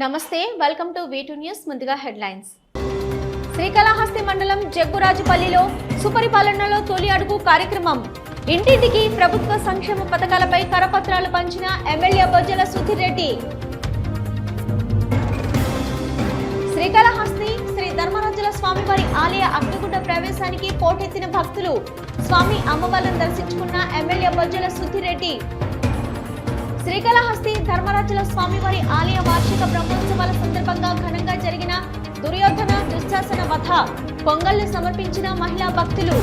నమస్తే welcome to V2 news ముందుగా headlines Srikalahasti మండలం జగ్గురాజుపల్లిలో సుపరిపాలనలో తొలి అడుగు కార్యక్రమం ఇంటింటికి ప్రభుత్వ సంక్షేమ పథకాలపై కరపత్రాలు పంచిన ఎమ్మెల్యే బొజ్జల సుధీర్ రెడ్డి శ్రీకాళహస్తి శ్రీ ధర్మరాజుల స్వామివారి ఆలయ అగ్నిగుండ ప్రవేశానికి పోటెత్తిన భక్తులు స్వామి అమ్మవార్లను దర్శించుకున్న ఎమ్మెల్యే బొజ్జల సుధీర్ రెడ్డి శ్రీకాళహస్తి ధర్మరాజుల స్వామివారి ఆలయ వార్షిక బ్రహ్మోత్సవాల సందర్భంగా ఘనంగా జరిగిన దుర్యోధన దుశ్శాసన వధ పొంగళ్లు సమర్పించిన మహిళా భక్తులు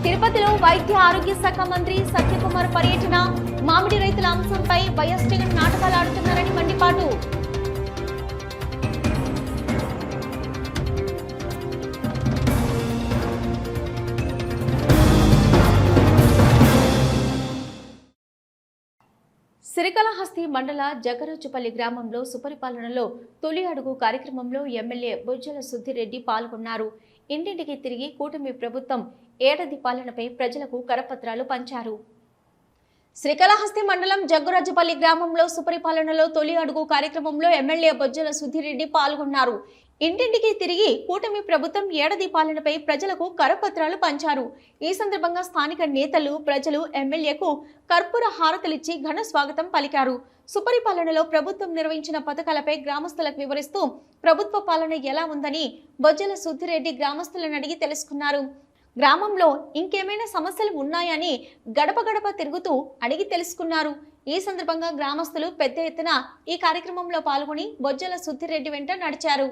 తిరుపతిలో వైద్య ఆరోగ్య శాఖ మంత్రి సత్యకుమార్ పర్యటన మామిడి రైతుల అంశంపై వైఎస్ జగన్ నాటకాలు ఆడుతున్నారని మండిపాటు శ్రీకాళహస్తి మండల జగ్గరాజుపల్లి గ్రామంలో సుపరిపాలనలో తొలి అడుగు కార్యక్రమంలో ఎమ్మెల్యే బొజ్జల సుధీర్ రెడ్డి పాల్గొన్నారు. ఇంటింటికి తిరిగి కూటమి ప్రభుత్వం ఏడాది పాలనపై ప్రజలకు కరపత్రాలు పంచారు. శ్రీకాళహస్తి మండలం జగ్గరాజుపల్లి గ్రామంలో సుపరిపాలనలో తొలి అడుగు కార్యక్రమంలో ఎమ్మెల్యే బొజ్జల సుధీర్ రెడ్డి పాల్గొన్నారు. ఇంటింటికి తిరిగి కూటమి ప్రభుత్వం ఏడాది పాలనపై ప్రజలకు కరపత్రాలు పంచారు. ఈ సందర్భంగా స్థానిక నేతలు ప్రజలు ఎమ్మెల్యేకు కర్పూర హారతలిచ్చి ఘన స్వాగతం పలికారు. సుపరిపాలనలో ప్రభుత్వం నిర్వహించిన పథకాలపై గ్రామస్తులకు వివరిస్తూ ప్రభుత్వ పాలన ఎలా ఉందని బొజ్జల సుధీర్ రెడ్డి గ్రామస్తులను అడిగి తెలుసుకున్నారు. గ్రామంలో ఇంకేమైనా సమస్యలు ఉన్నాయని గడప గడప తిరుగుతూ అడిగి తెలుసుకున్నారు. ఈ సందర్భంగా గ్రామస్తులు పెద్ద ఎత్తున ఈ కార్యక్రమంలో పాల్గొని బొజ్జల సుధీర్ రెడ్డి వెంట నడిచారు.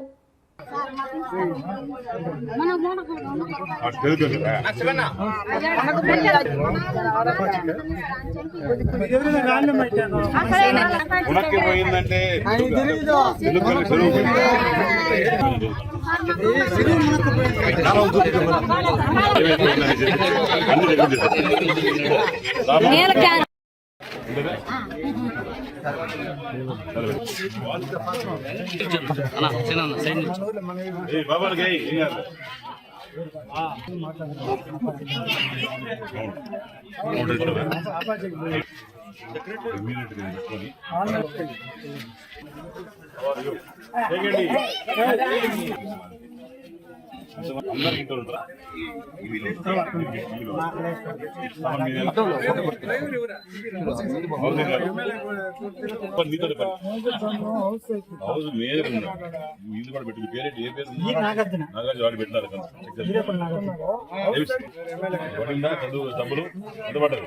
డబ్బులు ఎంత పడ్డది?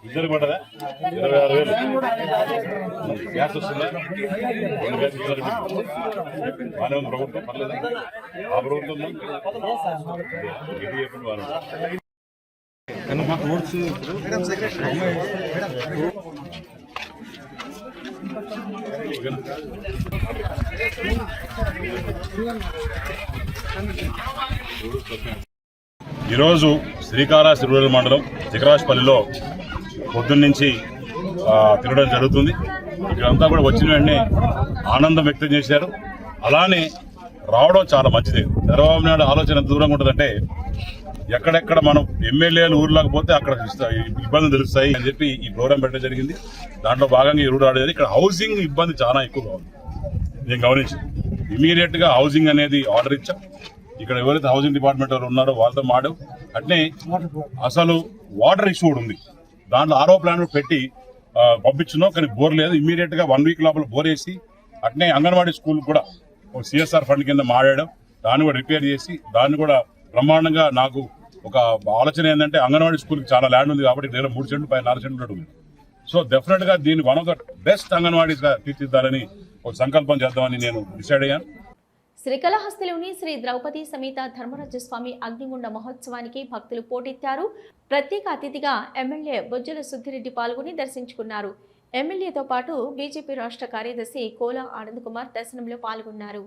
ఇద్దరు పడ్డదా? 26,000 గ్యాస్ వస్తుందా? 2 గ్యాస్ ఇస్తారు. బాగానే ఉంది ప్రభుత్వం, పర్లేదా? ఆ ప్రభుత్వం ఈరోజు శ్రీకాళహస్తి రూరల్ మండలం జగ్గరాజుపల్లిలో పొద్దున్నుంచి తిరగడం జరుగుతుంది. ఇక్కడంతా కూడా వచ్చిన వెంటనే ఆనందం వ్యక్తం చేశారు. అలానే రావడం చాలా మంచిది. చంద్రబాబు నాయుడు ఆలోచన ఎంత దూరంగా ఉంటుందంటే ఎక్కడెక్కడ మనం ఎమ్మెల్యేలు ఊర్లోకి పోతే అక్కడ ఇబ్బందులు తెలుస్తాయి అని చెప్పి ఈ ప్రోగ్రాం పెట్టడం జరిగింది. దాంట్లో భాగంగా ఈ రూట్ ఆడేది. ఇక్కడ హౌసింగ్ ఇబ్బంది చాలా ఎక్కువగా ఉంది. నేను గమనించి ఇమీడియట్ గా హౌసింగ్ అనేది ఆర్డర్ ఇచ్చాం. ఇక్కడ ఎవరైతే హౌసింగ్ డిపార్ట్మెంట్ వాళ్ళు ఉన్నారో వాళ్ళతో మాడాం. అట్నే అసలు వాటర్ ఇష్యూ కూడా ఉంది. దాంట్లో ఆరో ప్లాంట్ పెట్టి పంపించున్నాం, కానీ బోర్ లేదు. ఇమీడియట్ గా 1 వీక్ లోపల బోర్ వేసి అట్నే అంగన్వాడీ స్కూల్ కూడా సిఎస్ఆర్ ఫండ్ కింద మాడాం. దాన్ని కూడా రిపేర్ చేసి దాన్ని కూడా బ్రహ్మాండంగా నాకు ఒక ఆలోచన ఏంటంటే అంగన్వాడీ స్కూల్కి చాలా ల్యాండ్ ఉంది కాబట్టి నేను 3 సెంట్లు 4 సెంట్లు ఉంటుంది. సో డెఫినెట్ గా దీన్ని వన్ ఆఫ్ ద బెస్ట్ అంగన్వాడీగా తీర్చిదిద్దాలని ఒక సంకల్పం చేద్దామని నేను డిసైడ్ అయ్యాను. శ్రీకాళహస్తిలోని శ్రీ ద్రౌపది సమేత ధర్మరాజ స్వామి అగ్నిగుండ మహోత్సవానికి భక్తులు పోటెత్తారు. ప్రత్యేక అతిథిగా ఎమ్మెల్యే బొజ్జల సుధీర్ రెడ్డి పాల్గొని దర్శించుకున్నారు. ఎమ్మెల్యేతో పాటు బీజేపీ రాష్ట్ర కార్యదర్శి కోలా ఆనంద్ కుమార్ దర్శనంలో పాల్గొన్నారు.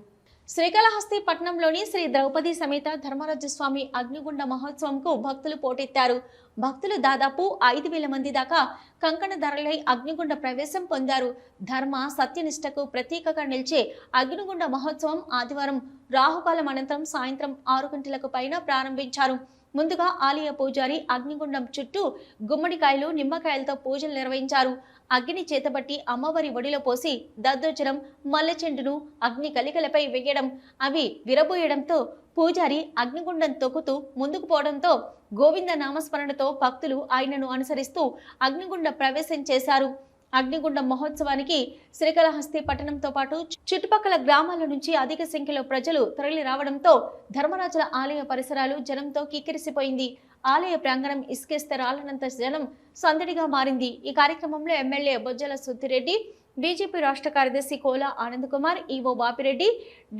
శ్రీకాళహస్తి పట్టణంలోని శ్రీ ద్రౌపది సమేత ధర్మరాజస్వామి అగ్నిగుండ మహోత్సవంకు భక్తులు పోటెత్తారు. భక్తులు దాదాపు 5,000 మంది దాకా కంకణ ధరలై అగ్నిగుండ ప్రవేశం పొందారు. ధర్మ సత్యనిష్టకు ప్రతీకగా నిలిచే అగ్నిగుండ మహోత్సవం ఆదివారం రాహుకాలం అనంతరం సాయంత్రం 6 గంటలకు పైన ప్రారంభించారు. ముందుగా ఆలయ పూజారి అగ్నిగుండం చుట్టూ గుమ్మడికాయలు నిమ్మకాయలతో పూజలు నిర్వహించారు. అగ్ని చేతబట్టి అమ్మవారి ఒడిలో పోసి దద్దోజనం మల్లెచెండును అగ్ని కలికలపై వేయడం, అవి విరబోయడంతో పూజారి అగ్నిగుండం తొక్కుతూ ముందుకు పోవడంతో గోవింద నామస్మరణతో భక్తులు ఆయనను అనుసరిస్తూ అగ్నిగుండ ప్రవేశం చేశారు. అగ్నిగుండం మహోత్సవానికి శ్రీకాళహస్తి పట్టణంతో పాటు చుట్టుపక్కల గ్రామాల నుంచి అధిక సంఖ్యలో ప్రజలు తరలి రావడంతో ధర్మరాజుల ఆలయ పరిసరాలు జనంతో కిక్కిరిసిపోయింది. ఆలయ ప్రాంగణం ఇసుకేస్తే రాలనంత జనం సందడిగా మారింది. ఈ కార్యక్రమంలో ఎమ్మెల్యే బొజ్జల సుద్దిరెడ్డి, బీజేపీ రాష్ట్ర కార్యదర్శి Kola Anand Kumar, EO Bapireddy,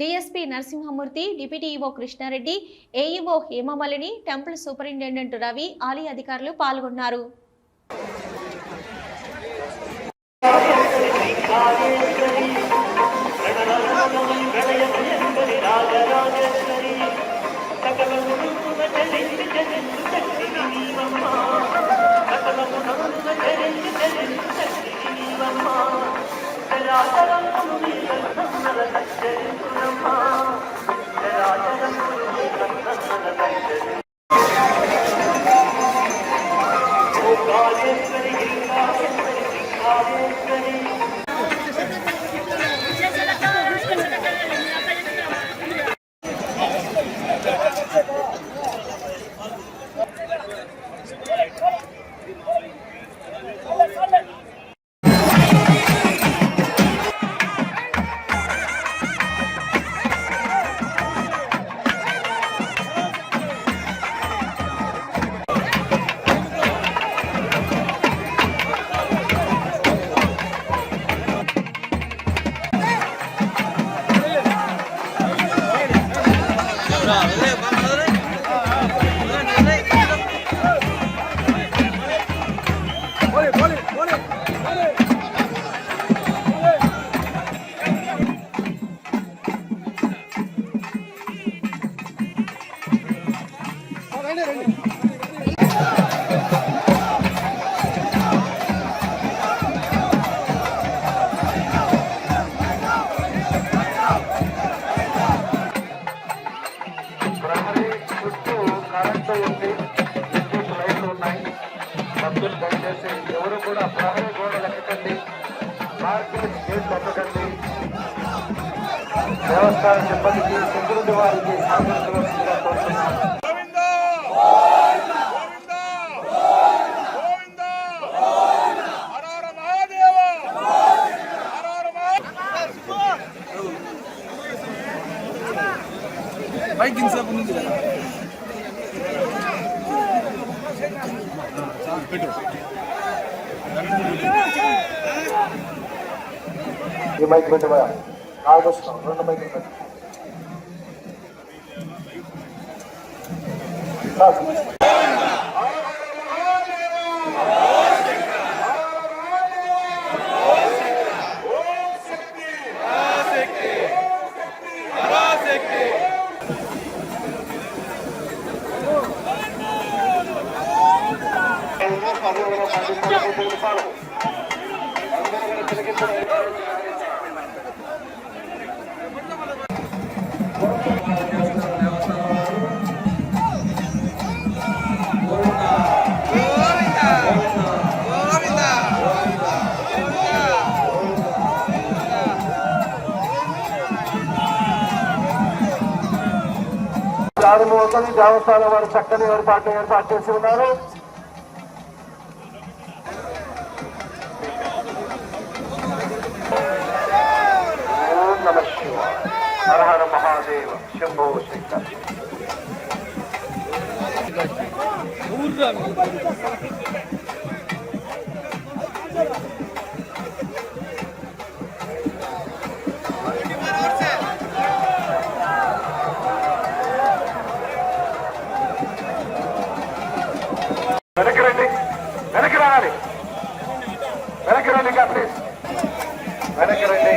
DSP Narasimhamurthy, deputy EO Krishnareddy, AEO Hemamalini, temple superintendent Ravi, ఆలయ అధికారులు పాల్గొన్నారు. ఎవరు కూడా ప్రహరీ గోడలు ఎక్కకండి, మార్కెట్ గేట్ ఎక్కకండి. దేవస్థాన సిబ్బందికి సెక్యూరిటీ వారికి సహకరించవలసిందిగా కోరుతున్నాను. ఈ మైక్ పెట్టి ఆగొస్తాం, 2 మైకులు పెట్టి ప్రారంభమవుతుంది. దేవస్థానం వారు చక్కని ఏర్పాటు చేసి ఉన్నారు. ఓం నమః శివాయ, హర హర మహాదేవ, శంభో శంకర. వెనక్కి రండి, వెనక్కి రావాలి, వెనక్కి రండి ఇంకా ప్లీజ్, వెనక్కి రండి.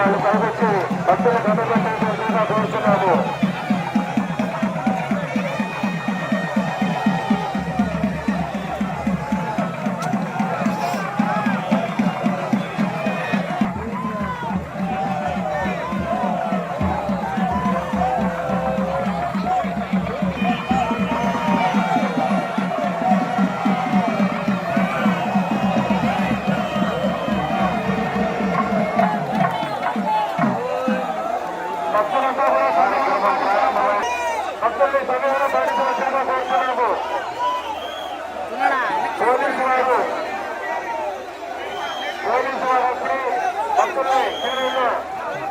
వాళ్ళు పైకొచ్చి భక్తులు గమనించాల్సిందిగా కోరుతున్నాము. భక్తుల్ని సమయంలో బయటకు వచ్చేలా కోరుతున్నాము. పోలీసు వారు వచ్చి భక్తుల్ని క్యూలో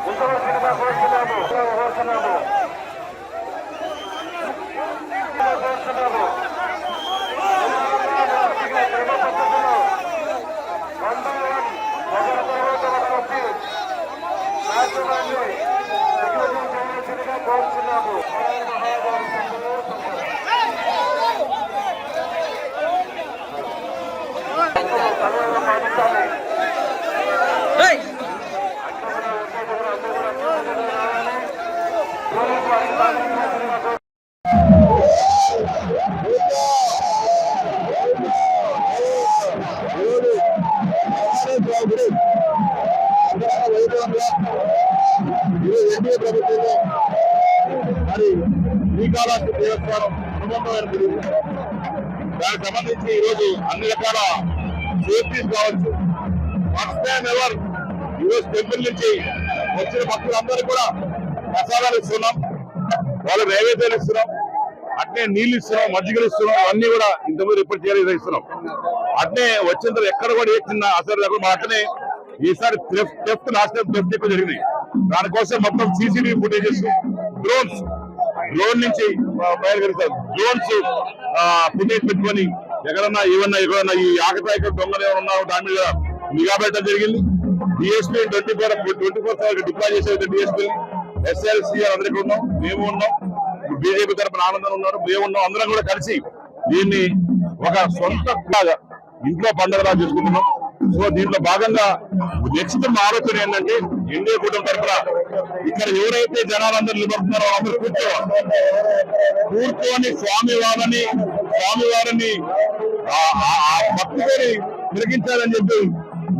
ఉంచవలసిందిగా కోరుతున్నాము. కోరుతున్నాము. ప్రభుత్వంలో మరి శ్రీకాళహస్తి దేవస్థానం అనుబంధమైన గురించి దానికి సంబంధించి ఈరోజు అన్ని రకాల సేఫ్టీస్ కావచ్చు. ఫస్ట్ టైం ఎవర్ ఈరోజు టెంపుల్ నుంచి వచ్చిన భక్తులందరూ కూడా ప్రసాదాలు ఇస్తున్నాం, వాళ్ళు నైవేద్యాలు ఇస్తున్నాం, అట్నే నీళ్లు ఇస్తున్నాం, మజ్జిగలు ఇస్తున్నాం. అన్ని కూడా ఇంతకుముందు రిపోర్ట్ చేయాలి ఇస్తున్నాం. అట్నే వచ్చిన తర్వాత ఎక్కడ కూడా ఏ చిన్న అసలు లేకుండా అట్లనే ఈసారి థెఫ్ట్ లాస్ట్ టైం థెఫ్ట్ ఎక్కువ జరిగింది. దానికోసం మొత్తం సీసీటీవీ ఫుటేజెస్, డ్రోన్ నుంచి బయలుదేరుతారు. డ్రోన్స్ ఫుటేజ్ పెట్టుకొని ఎక్కడన్నా ఏమన్నా ఈ ఆకతాయిక దొంగలు ఎవరు ఉన్నారో దాని మీద నిఘా పెట్టడం జరిగింది. డిఎస్పీ 24 డిప్లాయ్ చేసే డిఎస్పీ ఎస్ఎల్సీఆర్ అందరికీ ఉన్నాం, మేము ఉన్నాం, బీజేపీ తరఫున ఆనందం ఉన్నారు, మేము ఉన్నాం. అందరం కూడా కలిసి దీన్ని ఒక సొంత ఇంట్లో పండుగలా చేసుకుంటున్నాం. సో దీంట్లో భాగంగా నెక్స్ట్ మా ఆలోచన ఏంటంటే ఎన్డీఏ కూటమి తరఫున ఇక్కడ ఎవరైతే జనాలందరూ నిలబడుతున్నారో అందరూ కూర్చొని స్వామివారిని భక్తితోని తిరిగించాలని చెప్పి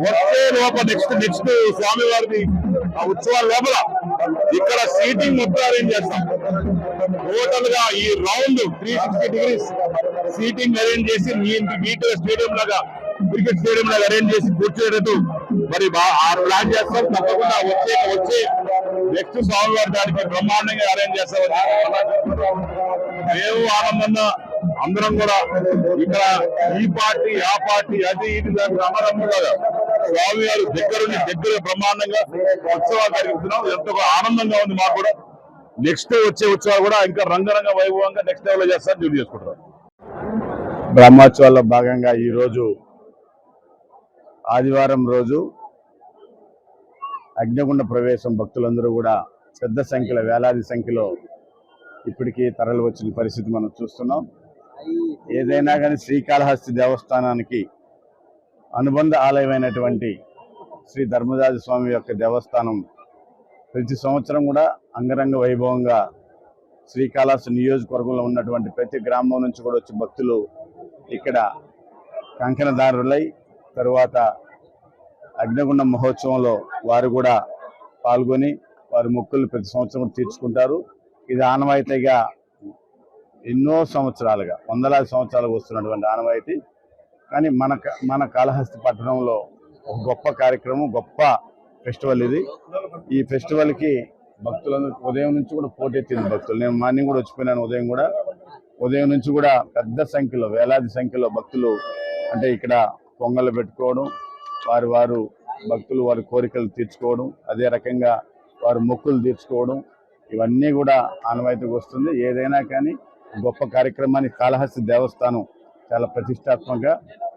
వచ్చే లోపల నెక్స్ట్ స్వామివారిని ఆ ఉత్సవాల లోపల ఇక్కడ సీటింగ్ మొత్తం అరేంజ్ చేస్తాం. టోటల్ గా ఈ రౌండ్ 360 degrees సీటింగ్ అరేంజ్ చేసి నీట్ స్టేడియం లాగా, క్రికెట్ స్టేడియం లాగా అరేంజ్ చేసి కూర్చోేటట్టు మరి ప్లాన్ చేస్తాం. తప్పకుండా వచ్చే నెక్స్ట్ స్వామివారి దానికి బ్రహ్మాండంగా అరేంజ్ చేస్తామని మేము ఆనందంగా అందరం కూడా ఇక్కడ ఈ పార్టీ ఆ పార్టీ అది ఇది దానికి అమరమ్మ కదా స్వామివారు దగ్గర బ్రహ్మాండంగా ఉత్సవాలు జరిగిస్తున్నాం. ఎంతో ఆనందంగా ఉంది మాకు కూడా. నెక్స్ట్ వచ్చే ఉత్సవాలు కూడా ఇంకా రంగరంగ వైభవంగా నెక్స్ట్ లెవెల్ లో చేస్తారు, డ్యూటీ చేసుకుంటారు. బ్రహ్మోత్సవాల్లో భాగంగా ఈరోజు ఆదివారం రోజు అగ్నిగుండ ప్రవేశం భక్తులందరూ కూడా పెద్ద సంఖ్యలో, వేలాది సంఖ్యలో ఇప్పటికీ తరలి వచ్చిన పరిస్థితి మనం చూస్తున్నాం. ఏదైనా కానీ శ్రీకాళహస్తి దేవస్థానానికి అనుబంధ ఆలయమైనటువంటి శ్రీ ధర్మరాజ స్వామి యొక్క దేవస్థానం ప్రతి సంవత్సరం కూడా అంగరంగ వైభవంగా శ్రీకాళహస్తి నియోజకవర్గంలో ఉన్నటువంటి ప్రతి గ్రామం నుంచి కూడా వచ్చి భక్తులు ఇక్కడ కంకణదారులై తరువాత అగ్నిగుండం మహోత్సవంలో వారు కూడా పాల్గొని వారి మొక్కులు ప్రతి సంవత్సరం తీర్చుకుంటారు. ఇది ఆనవాయితీగా ఎన్నో సంవత్సరాలుగా, వందలాది సంవత్సరాలుగా వస్తున్నటువంటి ఆనవాయితీ. కానీ మన కాళహస్తి పట్టణంలో ఒక గొప్ప కార్యక్రమం, గొప్ప ఫెస్టివల్ ఇది. ఈ ఫెస్టివల్కి భక్తులందరూ ఉదయం నుంచి కూడా పోటెత్తింది భక్తులు. నేను మార్నింగ్ కూడా వచ్చిపోయినాను. ఉదయం నుంచి కూడా పెద్ద సంఖ్యలో, వేలాది సంఖ్యలో భక్తులు అంటే ఇక్కడ పొంగళ్ళు పెట్టుకోవడం, వారు భక్తులు వారి కోరికలు తీర్చుకోవడం, అదే రకంగా వారు మొక్కులు తీర్చుకోవడం ఇవన్నీ కూడా ఆనవాయితీకి వస్తుంది. ఏదైనా కానీ గొప్ప కార్యక్రమాన్ని కాళహస్తి దేవస్థానం చాలా ప్రతిష్టాత్మకంగా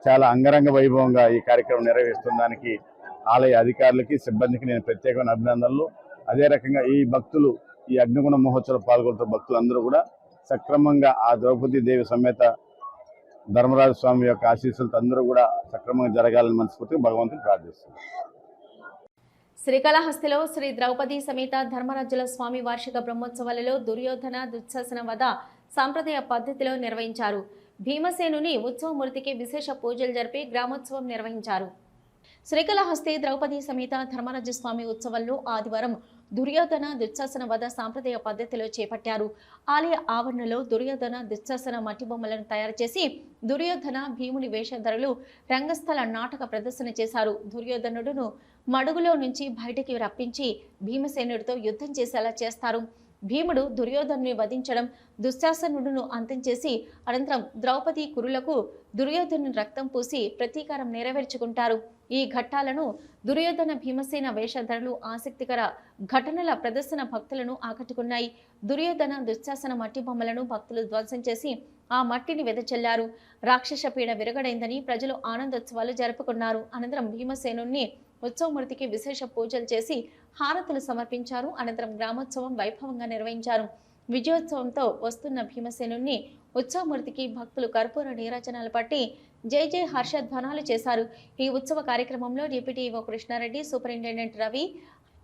చాలా అంగరంగ వైభవంగా ఈ కార్యక్రమం నిర్వహిస్తున్నందుకు ఆలయ అధికారులకి సిబ్బందికి నేను ప్రత్యేకమైన అభినందనలు. అదే రకంగా ఈ భక్తులు ఈ అగ్నిగుండ మహోత్సవంలో పాల్గొంటున్న భక్తులందరూ కూడా సక్రమంగా ఆ ద్రౌపది దేవి సమేత ధర్మరాజ స్వామి యొక్క ఆశీస్సులతో అందరూ కూడా సక్రమంగా జరగాలని మనస్ఫూర్తిగా భగవంతుని ప్రార్థిస్తున్నారు. శ్రీకాళహస్తిలో శ్రీ ద్రౌపది సమేత ధర్మరాజుల స్వామి వార్షిక బ్రహ్మోత్సవాలలో దుర్యోధన దుశ్శాసన వధ సాంప్రదాయ పద్ధతిలో నిర్వహించారు. భీమసేనుని ఉత్సవమూర్తికి విశేష పూజలు జరిపి గ్రామోత్సవం నిర్వహించారు. శ్రీకాళహస్తి ద్రౌపది సమేత ధర్మరాజ స్వామి ఉత్సవంలో ఆదివారం దుర్యోధన దుశ్శాసన వధ సాంప్రదాయ పద్ధతిలో చేపట్టారు. ఆలయ ఆవరణలో దుర్యోధన దుశ్శాసన మట్టి బొమ్మలను తయారు చేసి దుర్యోధన భీముని వేషధారులు రంగస్థల నాటక ప్రదర్శన చేశారు. దుర్యోధనుడును మడుగులో నుంచి బయటికి రప్పించి భీమసేనుడితో యుద్ధం చేసేలా చేస్తారు. భీముడు దుర్యోధనుని వధించడం, దుశ్శాసనుడును అంతం చేసి అనంతరం ద్రౌపది కురులకు దుర్యోధను రక్తం పూసి ప్రతీకారం నెరవేర్చుకుంటారు. ఈ ఘట్టాలను దుర్యోధన భీమసేన వేషధారులు ఆసక్తికర ఘటనల ప్రదర్శన భక్తులను ఆకట్టుకున్నాయి. దుర్యోధన దుశ్శాసన మట్టి బొమ్మలను భక్తులు ధ్వంసం చేసి ఆ మట్టిని వెదజల్లారు. రాక్షస పీడ విరగడైందని ప్రజలు ఆనందోత్సవాలు జరుపుకున్నారు. అనంతరం భీమసేనుని ఉత్సవమూర్తికి విశేష పూజలు చేసి హారతులు సమర్పించారు. అనంతరం గ్రామోత్సవం వైభవంగా నిర్వహించారు. విజయోత్సవంతో వస్తున్న భీమసేనుని ఉత్సవమూర్తికి భక్తులు కర్పూర నీరాజనాలు పట్టి జై జై హర్షధ్వానాలు చేశారు. ఈ ఉత్సవ కార్యక్రమంలో deputy EO Krishnareddy, superintendent Ravi,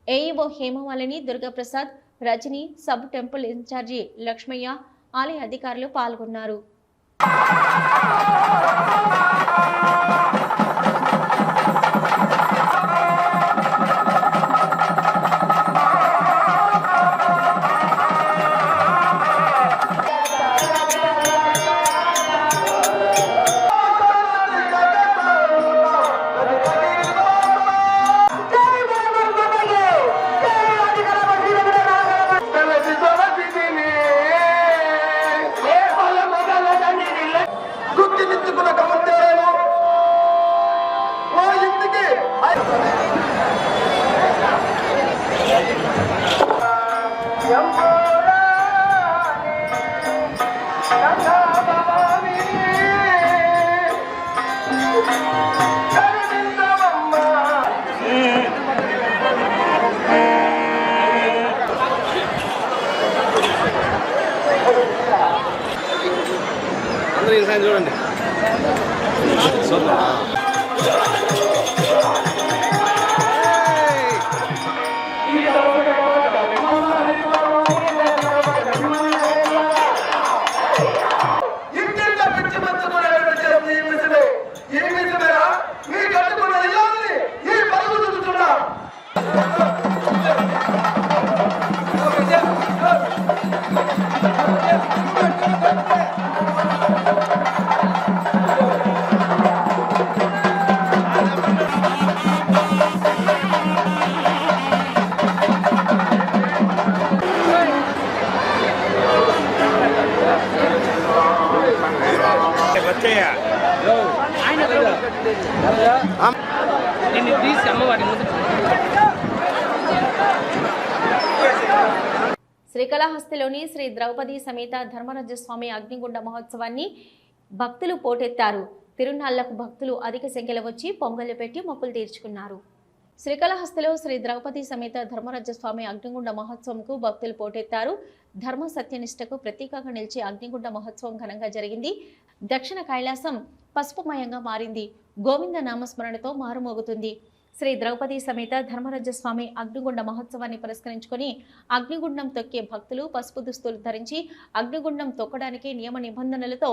AEO Hemamalini, Durgaprasad, Rajani, sub temple incharge Lakshmaiah, ఆలయ అధికారులు పాల్గొన్నారు. చూడండి శ్రీకాళహస్తిలోని శ్రీ ద్రౌపది సమేత ధర్మరాజ స్వామి అగ్నిగుండ మహోత్సవాన్ని భక్తులు పోటెత్తారు. తిరునాళ్లకు భక్తులు అధిక సంఖ్యలో వచ్చి పొంగలు పెట్టి మొక్కులు తీర్చుకున్నారు. శ్రీకాళహస్తిలో శ్రీ ద్రౌపది సమేత ధర్మరాజ స్వామి అగ్నిగుండ మహోత్సవంకు భక్తులు పోటెత్తారు. ధర్మ సత్యనిష్టకు ప్రతీకగా నిలిచి అగ్నిగుండ మహోత్సవం ఘనంగా జరిగింది. దక్షిణ కైలాసం పసుపుమయంగా మారింది. గోవింద నామస్మరణతో మారుమోగుతుంది. శ్రీ ద్రౌపది సమేత ధర్మరాజ స్వామి అగ్నిగుండ మహోత్సవాన్ని పురస్కరించుకొని అగ్నిగుండం తొక్కే భక్తులు పసుపు దుస్తులు ధరించి అగ్నిగుండం తొక్కడానికి నియమ నిబంధనలతో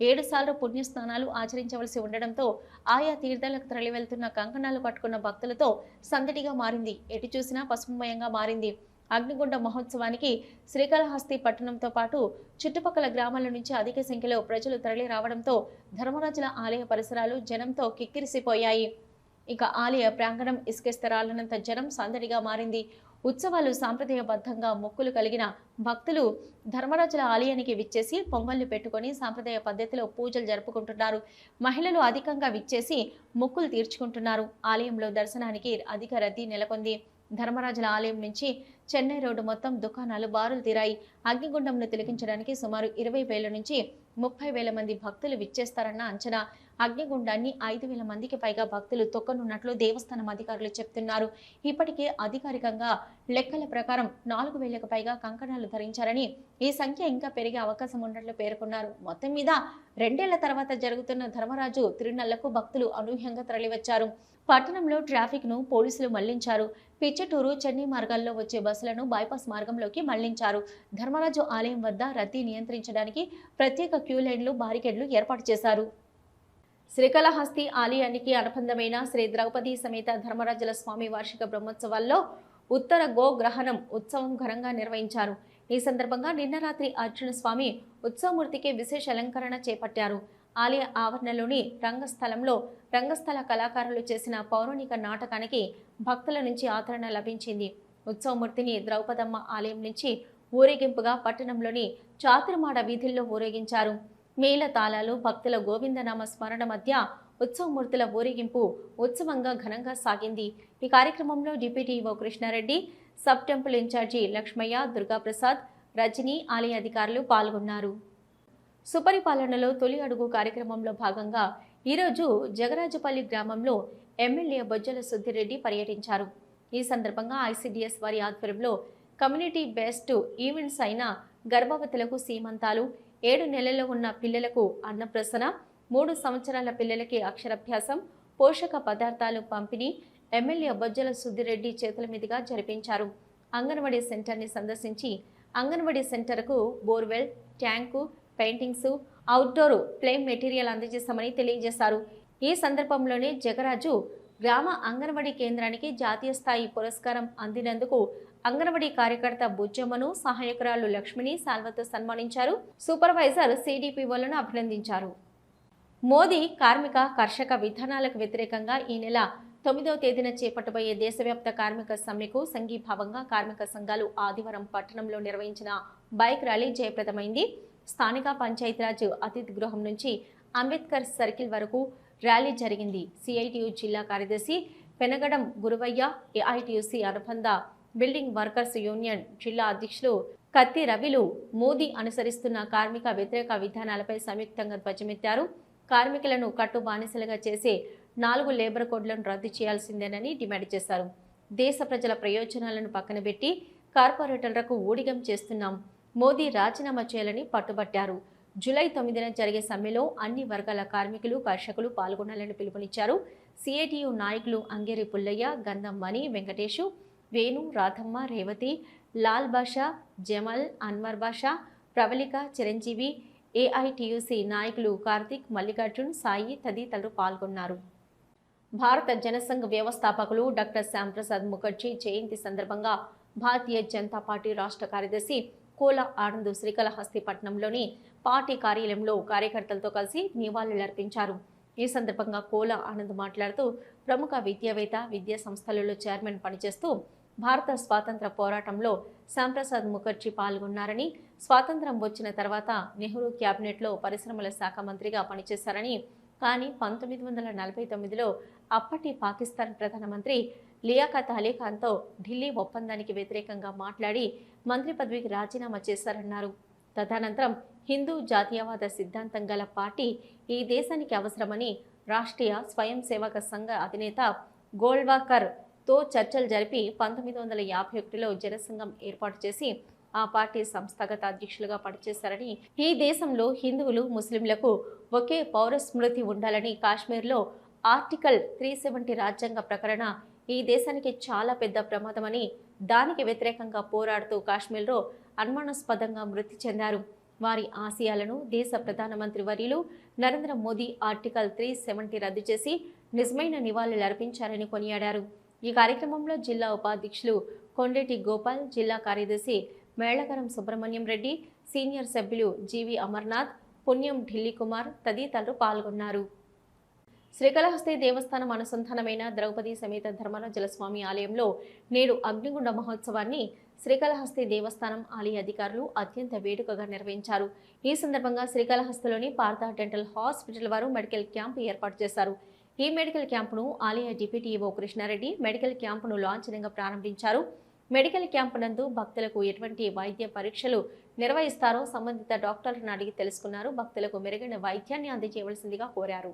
7 సార్లు పుణ్యస్నానాలు ఆచరించవలసి ఉండడంతో ఆయా తీర్థాలకు తరలి వెళ్తున్న కంకణాలు కట్టుకున్న భక్తులతో సందడిగా మారింది. ఎటు చూసినా పసుపుమయంగా మారింది. అగ్నిగుండ మహోత్సవానికి శ్రీకాళహస్తి పట్టణంతో పాటు చుట్టుపక్కల గ్రామాల నుంచి అధిక సంఖ్యలో ప్రజలు తరలి రావడంతో ధర్మరాజుల ఆలయ పరిసరాలు జనంతో కిక్కిరిసిపోయాయి. ఇక ఆలయ ప్రాంగణం ఇసుకెస్తరాలనంత జనం సందడిగా మారింది. ఉత్సవాలు సాంప్రదాయబద్ధంగా మొక్కులు కలిగిన భక్తులు ధర్మరాజుల ఆలయానికి విచ్చేసి పొంగళ్ళు పెట్టుకొని సాంప్రదాయ పద్ధతిలో పూజలు జరుపుకుంటున్నారు. మహిళలు అధికంగా విచ్చేసి మొక్కులు తీర్చుకుంటున్నారు. ఆలయంలో దర్శనానికి అధిక రద్దీ నెలకొంది. ధర్మరాజుల ఆలయం నుంచి చెన్నై రోడ్డు మొత్తం దుకాణాలు బారులు తీరాయి. అగ్నిగుండంను తిలకించడానికి సుమారు 20,000 నుంచి 30,000 మంది భక్తులు విచ్చేస్తారన్న అంచనా. అగ్నిగుండాన్ని 5,000 మందికి పైగా భక్తులు తొక్కనున్నట్లు దేవస్థానం అధికారులు చెప్తున్నారు. ఇప్పటికే అధికారికంగా లెక్కల ప్రకారం 4,000కు పైగా కంకణాలు ధరించారని, ఈ సంఖ్య ఇంకా పెరిగే అవకాశం ఉన్నట్లు పేర్కొన్నారు. మొత్తం మీద 2 ఏళ్ల తర్వాత జరుగుతున్న ధర్మరాజు తిరునళ్లకు భక్తులు అనూహ్యంగా తరలివచ్చారు. పట్టణంలో ట్రాఫిక్ ను పోలీసులు మళ్లించారు. పిచ్చటూరు, చెన్నై మార్గాల్లో వచ్చే బస్సులను బైపాస్ మార్గంలోకి మళ్లించారు. ధర్మరాజు ఆలయం వద్ద రద్దీ నియంత్రించడానికి ప్రత్యేక క్యూ లైన్లు, బారికేడ్లు ఏర్పాటు చేశారు. శ్రీకాళహస్తి ఆలయానికి అనుబంధమైన శ్రీ ద్రౌపది సమేత ధర్మరాజుల స్వామి వార్షిక బ్రహ్మోత్సవాల్లో ఉత్తర గోగ్రహణం ఉత్సవం ఘనంగా నిర్వహించారు. ఈ సందర్భంగా నిన్న రాత్రి అర్జున స్వామి ఉత్సవమూర్తికి విశేష అలంకరణ చేపట్టారు. ఆలయ ఆవరణలోని రంగస్థలంలో రంగస్థల కళాకారులు చేసిన పౌరాణిక నాటకానికి భక్తుల నుంచి ఆదరణ లభించింది. ఉత్సవమూర్తిని ద్రౌపదమ్మ ఆలయం నుంచి ఊరేగింపుగా పట్టణంలోని చాతుర్మాడ వీధుల్లో ఊరేగించారు. మేళ తాళాలు, భక్తుల గోవిందనామ స్మరణ మధ్య ఉత్సవమూర్తుల ఊరేగింపు ఉత్సవంగా ఘనంగా సాగింది. ఈ కార్యక్రమంలో deputy EO Krishnareddy, sub temple incharge Lakshmaiah, Durgaprasad, Rajani, ఆలయ అధికారులు పాల్గొన్నారు. సుపరిపాలనలో తొలి అడుగు కార్యక్రమంలో భాగంగా ఈరోజు జగరాజుపల్లి గ్రామంలో ఎమ్మెల్యే బొజ్జల సుద్దిరెడ్డి పర్యటించారు. ఈ సందర్భంగా ఐసిడిఎస్ వారి ఆధ్వర్యంలో కమ్యూనిటీ బేస్డ్ ఈవెంట్స్ అయిన గర్భవతులకు సీమంతాలు, 7 నెలల్లో ఉన్న పిల్లలకు అన్నప్రసన, 3 సంవత్సరాల పిల్లలకి అక్షరాభ్యాసం, పోషక పదార్థాలు పంపిణీ ఎమ్మెల్యే బొజ్జల సుద్దిరెడ్డి చేతుల మీదుగా జరిపించారు. అంగన్వాడీ సెంటర్ని సందర్శించి అంగన్వాడీ సెంటర్కు borewell, tank, paintings, outdoor play material అందజేస్తామని తెలియజేశారు. ఈ సందర్భంలోనే జగరాజు గ్రామ అంగన్వాడీ కేంద్రానికి జాతీయ స్థాయి పురస్కారం అందినందుకు అంగన్వాడీ కార్యకర్త బుజ్జమ్మను, సహాయకురాలు లక్ష్మిని శాల్వతో సన్మానించారు. సూపర్వైజర్ సిడిపిఓలను అభినందించారు. మోదీ కార్మిక, కర్షక విధానాలకు వ్యతిరేకంగా ఈ నెల 9వ తేదీన చేపట్టబోయే దేశవ్యాప్త కార్మిక సమ్మెకు సంఘీభావంగా కార్మిక సంఘాలు ఆదివారం పట్టణంలో నిర్వహించిన బైక్ ర్యాలీ జయప్రదమైంది. స్థానిక పంచాయతీరాజ్ అతిథి గృహం నుంచి అంబేద్కర్ సర్కిల్ వరకు ర్యాలీ జరిగింది. సిఐటియు జిల్లా కార్యదర్శి పెనగడం గురువయ్య, ఏఐటియుసి అనుబంధ బిల్డింగ్ వర్కర్స్ యూనియన్ జిల్లా అధ్యక్షులు కత్తి రవిలు మోదీ అనుసరిస్తున్న కార్మిక వ్యతిరేక విధానాలపై సంయుక్తంగా ధ్వజమెత్తారు. కార్మికులను కట్టు బానిసలుగా చేసే 4 లేబర్ కోడ్లను రద్దు చేయాల్సిందేనని డిమాండ్ చేశారు. దేశ ప్రజల ప్రయోజనాలను పక్కన పెట్టి కార్పొరేటర్లకు ఊడిగం చేస్తున్నాం, మోదీ రాజీనామా చేయాలని పట్టుబట్టారు. జూలై 9న జరిగే సమ్మెలో అన్ని వర్గాల కార్మికులు, కర్షకులు పాల్గొనాలని పిలుపునిచ్చారు. సిఐటియు నాయకులు అంగేరి పుల్లయ్య, గంధం మణి, వెంకటేశు, వేణు, రాధమ్మ, రేవతి, లాల్ బాషా, జమల్, అన్వర్ బాషా, ప్రవళిక, చిరంజీవి, ఏఐటియుసి నాయకులు కార్తిక్, మల్లికార్జున్, సాయి తదితరులు పాల్గొన్నారు. భారత జనసంఘ్ వ్యవస్థాపకులు డాక్టర్ శ్యాంప్రసాద్ ముఖర్జీ జయంతి సందర్భంగా భారతీయ జనతా పార్టీ రాష్ట్ర కార్యదర్శి కోల ఆనంద్ శ్రీకాళహస్తి పట్టణంలోని పార్టీ కార్యాలయంలో కార్యకర్తలతో కలిసి నివాళులర్పించారు. ఈ సందర్భంగా కోల ఆనంద్ మాట్లాడుతూ ప్రముఖ విద్యావేత్త, విద్యా సంస్థలలో చైర్మన్ పనిచేస్తూ భారత స్వాతంత్ర పోరాటంలో శ్యాంప్రసాద్ ముఖర్జీ పాల్గొన్నారని, స్వాతంత్రం వచ్చిన తర్వాత నెహ్రూ క్యాబినెట్లో పరిశ్రమల శాఖ మంత్రిగా పనిచేశారని, కానీ 1949లో అప్పటి పాకిస్తాన్ ప్రధానమంత్రి లియాఖత్ అలీ ఖాన్తో ఢిల్లీ ఒప్పందానికి వ్యతిరేకంగా మాట్లాడి మంత్రి పదవికి రాజీనామా చేశారన్నారు. తదనంతరం హిందూ జాతీయవాద సిద్ధాంతం గల పార్టీ ఈ దేశానికి అవసరమని రాష్ట్రీయ స్వయం సేవక సంఘ అధినేత గోల్వాకర్తో చర్చలు జరిపి 1951లో జనసంఘం ఏర్పాటు చేసి ఆ పార్టీ సంస్థాగత అధ్యక్షులుగా పనిచేశారని, ఈ దేశంలో హిందువులు, ముస్లింలకు ఒకే పౌర స్మృతి ఉండాలని, కాశ్మీర్లో ఆర్టికల్ 370 రాజ్యాంగ ప్రకటన ఈ దేశానికి చాలా పెద్ద ప్రమాదమని, దానికి వ్యతిరేకంగా పోరాడుతూ కాశ్మీర్లో అనుమానాస్పదంగా మృతి చెందారు. వారి ఆశయాలను దేశ ప్రధానమంత్రి వర్యులు నరేంద్ర మోదీ ఆర్టికల్ 370 రద్దు చేసి నిజమైన నివాళులు అర్పించారని కొనియాడారు. ఈ కార్యక్రమంలో జిల్లా ఉపాధ్యక్షులు కొండేటి గోపాల్, జిల్లా కార్యదర్శి మేళకరం సుబ్రహ్మణ్యం రెడ్డి, సీనియర్ సభ్యులు జీవి అమర్నాథ్, పుణ్యం ఢిల్లీ కుమార్ తదితరులు పాల్గొన్నారు. శ్రీకాళహస్తి దేవస్థానం అనుసంధానమైన ద్రౌపది సమేత ధర్మరాజుల స్వామి ఆలయంలో నేడు అగ్నిగుండ మహోత్సవాన్ని శ్రీకాళహస్తి దేవస్థానం ఆలయ అధికారులు అత్యంత వేడుకగా నిర్వహించారు. ఈ సందర్భంగా శ్రీకాళహస్తిలోని పార్థ డెంటల్ హాస్పిటల్ వారు మెడికల్ క్యాంపు ఏర్పాటు చేశారు. ఈ మెడికల్ క్యాంపును ఆలయ డిప్యూటీ ఈవో కృష్ణారెడ్డి మెడికల్ క్యాంపును లాంఛనంగా ప్రారంభించారు. మెడికల్ క్యాంపు నందు భక్తులకు ఎటువంటి వైద్య పరీక్షలు నిర్వహిస్తారో సంబంధిత డాక్టర్లను అడిగి తెలుసుకున్నారు. భక్తులకు మెరుగైన వైద్యాన్ని అందజేయవలసిందిగా కోరారు.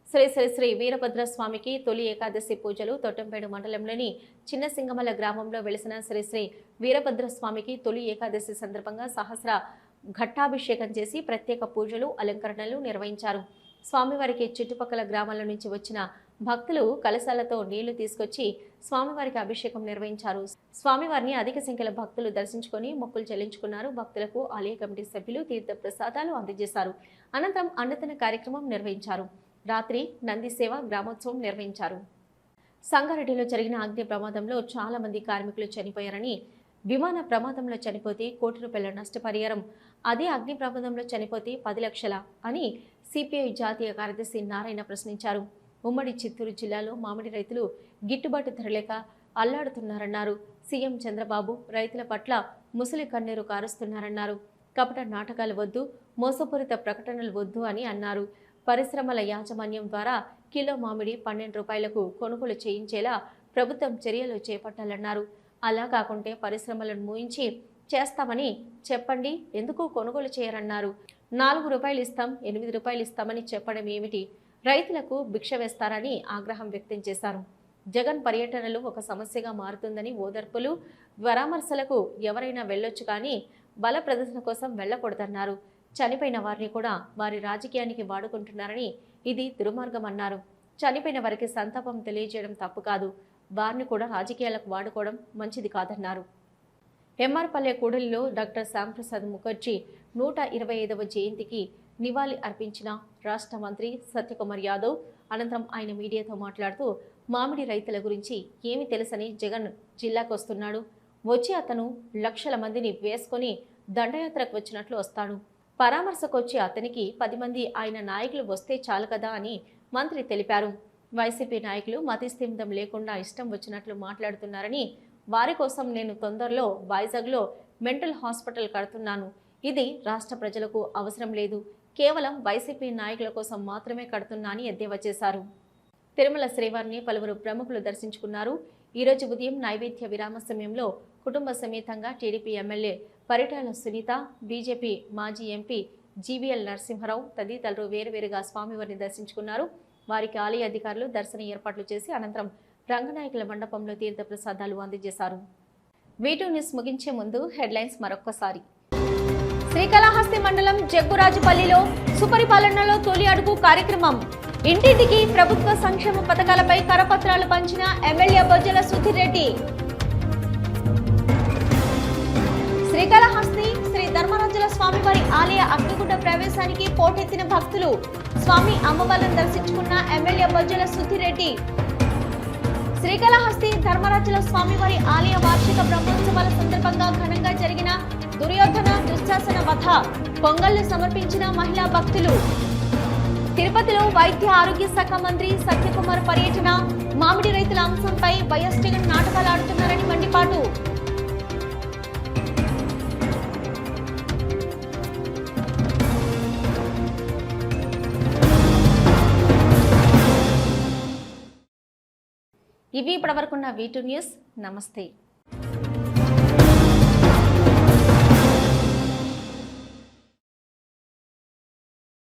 శ్రీ శ్రీ శ్రీ వీరభద్రస్వామికి తొలి ఏకాదశి పూజలు తొట్టంపేడు మండలంలోని చిన్న సింగమల గ్రామంలో వెలిసిన శ్రీ శ్రీ వీరభద్రస్వామికి తొలి ఏకాదశి సందర్భంగా సహస్ర ఘట్టాభిషేకం చేసి ప్రత్యేక పూజలు అలంకరణలు నిర్వహించారు. స్వామివారికి చుట్టుపక్కల గ్రామాల నుంచి వచ్చిన భక్తులు కలశాలతో నీళ్లు తీసుకొచ్చి స్వామివారికి అభిషేకం నిర్వహించారు. స్వామివారిని అధిక సంఖ్యలో భక్తులు దర్శించుకొని మొక్కులు చెల్లించుకున్నారు. భక్తులకు ఆలయ కమిటీ సభ్యులు తీర్థ ప్రసాదాలు అందజేశారు. అనంతరం అన్నదాన కార్యక్రమం నిర్వహించారు. రాత్రి నంది సేవ గ్రామోత్సవం నిర్వహించారు. సంగారెడ్డిలో జరిగిన అగ్ని ప్రమాదంలో చాలా మంది కార్మికులు చనిపోయారని, విమాన ప్రమాదంలో చనిపోతే ₹1 నష్టపరిహారం, అదే అగ్ని ప్రమాదంలో చనిపోతే 10 లక్షల అని సిపిఐ జాతీయ కార్యదర్శి నారాయణ ప్రశ్నించారు. ఉమ్మడి చిత్తూరు జిల్లాలో మామిడి రైతులు గిట్టుబాటు ధర లేక అల్లాడుతున్నారన్నారు. సీఎం చంద్రబాబు రైతుల పట్ల ముసలి కన్నీరు కారుస్తున్నారన్నారు. కపట నాటకాలు వద్దు, మోసపూరిత ప్రకటనలు వద్దు అని అన్నారు. పరిశ్రమల యాజమాన్యం ద్వారా కిలో మామిడి ₹12 కొనుగోలు చేయించేలా ప్రభుత్వం చర్యలు చేపట్టాలన్నారు. అలా కాకుంటే పరిశ్రమలను మూయించి చేస్తామని చెప్పండి, ఎందుకు కొనుగోలు చేయరన్నారు. ₹4 ఇస్తాం, ₹8 ఇస్తామని చెప్పడం ఏమిటి? రైతులకు భిక్ష వేస్తారని ఆగ్రహం వ్యక్తం చేశారు. జగన్ పర్యటనలు ఒక సమస్యగా మారుతుందని, ఓదార్పులు పరామర్శలకు ఎవరైనా వెళ్ళొచ్చు కానీ బల ప్రదర్శన కోసం వెళ్ళకూడదన్నారు. చనిపోయిన వారిని కూడా వారి రాజకీయానికి వాడుకుంటున్నారని, ఇది దుర్మార్గం అన్నారు. చనిపోయిన వారికి సంతాపం తెలియజేయడం తప్పు కాదు, వారిని కూడా రాజకీయాలకు వాడుకోవడం మంచిది కాదన్నారు. ఎంఆర్పల్లె కూడలిలో డాక్టర్ శ్యాంప్రసాద్ ముఖర్జీ 125వ జయంతికి నివాళి అర్పించిన రాష్ట్ర మంత్రి సత్యకుమార్ యాదవ్ అనంతరం ఆయన మీడియాతో మాట్లాడుతూ, మామిడి రైతుల గురించి ఏమి తెలుసని జగన్ జిల్లాకు వస్తున్నాడు, వచ్చి అతను లక్షల మందిని వేసుకొని దండయాత్రకు వచ్చినట్లు వస్తాడు, పరామర్శకొచ్చి అతనికి 10 మంది ఆయన నాయకులు వస్తే చాలు కదా అని మంత్రి తెలిపారు. వైసీపీ నాయకులు మతిస్థిమితం లేకుండా ఇష్టం వచ్చినట్లు మాట్లాడుతున్నారని, వారి కోసం నేను తొందరలో వైజాగ్లో మెంటల్ హాస్పిటల్ కడుతున్నాను, ఇది రాష్ట్ర ప్రజలకు అవసరం లేదు, కేవలం వైసీపీ నాయకుల కోసం మాత్రమే కడుతున్నా అని ఎద్దేవా చేశారు. తిరుమల శ్రీవారిని పలువురు ప్రముఖులు దర్శించుకున్నారు. ఈరోజు ఉదయం నైవేద్య విరామ సమయంలో కుటుంబ సమేతంగా TDP MLA Paritala Sunitha, BJP మాజీ ఎంపీ జీవీఎల్ నరసింహారావు తదితరులు వేరువేరుగా స్వామివారిని దర్శించుకున్నారు. వారికి ఆలయ అధికారులు దర్శన ఏర్పాట్లు చేసి అనంతరం రంగనాయకుల మండపంలో తీర్థ ప్రసాదాలు అందజేశారు. వీటూ న్యూస్ ముగించే ముందు హెడ్లైన్స్ మరొక్కసారి. శ్రీకాళహస్తి మండలం జగ్గురాజుపల్లిలో సుపరిపాలనలో తొలి అడుగు కార్యక్రమం. ఇంటింటికి ప్రభుత్వ సంక్షేమ పథకాలపై కరపత్రాలు పంచిన ఎమ్మెల్యే బొజ్జల సుధీర్ రెడ్డి. శ్రీకాళహస్తి శ్రీ ధర్మరాజుల స్వామివారి ఆలయ అగ్నిగుండ ప్రవేశానికి పోటెత్తిన భక్తులు. స్వామి అమ్మవార్లను దర్శించుకున్న ఎమ్మెల్యే బొజ్జల సుధీర్ రెడ్డి. శ్రీకాళహస్తి ధర్మరాజుల స్వామివారి ఆలయ వార్షిక బ్రహ్మోత్సవాల సందర్భంగా ఘనంగా జరిగిన దుర్యోధన దుశ్శాసన వధ, పొంగళ్లు సమర్పించిన మహిళా భక్తులు. తిరుపతిలో వైద్య ఆరోగ్య శాఖ మంత్రి సత్యకుమార్ పర్యటన, మామిడి రైతుల అంశంపై వైఎస్ జగన్ నాటకాలు ఆడుతున్నారని మండిపాటు. ఇవి ఇప్పటివరకున్న వీటూ న్యూస్. నమస్తే.